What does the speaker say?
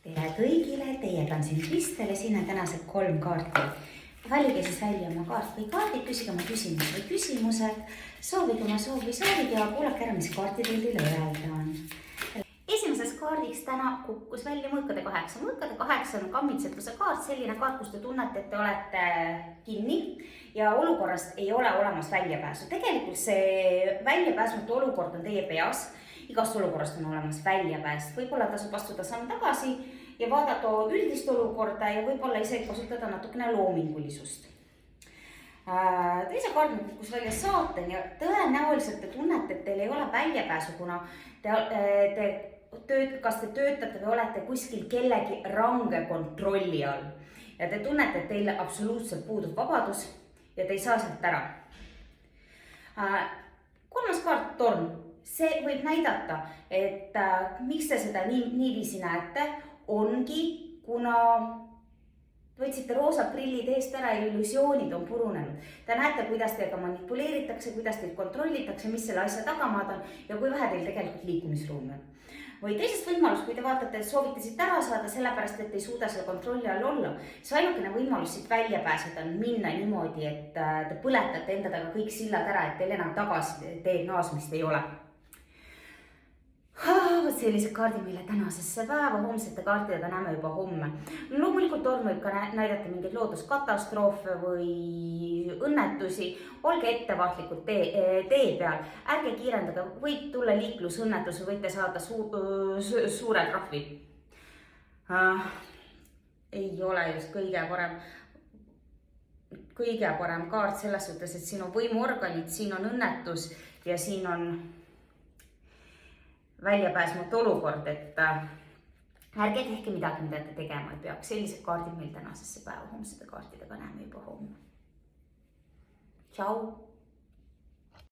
Tere kõigile, teiega on siin Kristel ja siin on tänased 3 kaarti. Valige siis välja oma kaart või kaardid, küsige oma küsimus või küsimused, soovige oma soov või soovid ja kuulake ära, mis kaartidel teile öelda on. Esimeses kaardiks täna kukkus välja mõõkade 8. Mõõkade 8 on kammitsetuse kaart, selline kaart, kus te tunnete, et te olete kinni ja olukorrast ei ole olemas väljapääsu. Tegelikult see väljapääsmatu olukord on teie peas. Igast olukorrast on olemas väljapääs. Võib-olla tasub astuda samm tagasi ja vaadata üldist olukorda ja võib-olla isegi kasutada natukene loomingulisust. Teise kaardi kukkus välja saaten ja tõenäoliselt te tunnete, et teil ei ole väljapääsu, kuna kas te töötate või olete kuskil kellegi range kontrolli all. Ja te tunnete, et teile absoluutselt puudub vabadus ja te ei saa sealt ära. Kolmas kaart torn. See võib näidata, et miks te seda niiviisi näete, ongi, kuna võtsite roosad prillid eest ära ja illusioonid on purunenud. Te näete, kuidas teiega manipuleeritakse, kuidas teid kontrollitakse, mis selle asja tagamaad on ja kui vähe teil tegelikult liikumisruumi on. Või teisest võimalus, kui te vaatate, et soovite siit ära saada, sellepärast, et ei suuda selle kontrolli all olla, see ainukene võimalus siit välja pääseda on minna niimoodi, et te põletate enda taga kõik sillad ära, et teil enam tagasi teed naasmist ei ole. Võt sellised kaardid meile tänasesse päeva, homsete kaartidega näeme juba homme. Loomulikult torm võib ka näidata mingeid looduskatastroofe või õnnetusi. Olge ettevaatlikud tee peal. Ärge kiirendage, võib tulla liiklusõnnetus või võite saada suure trahvi. Ei ole just kõige parem kaart selles suhtes, et siin on võimuorganid, siin on õnnetus ja siin on väljapääsmatu olukord, et ärge tehke midagi, mida te tegema ei peaks. Sellised kaardid meil tänasesse päeva, homsete kaartidega näeme juba homme. Tšau!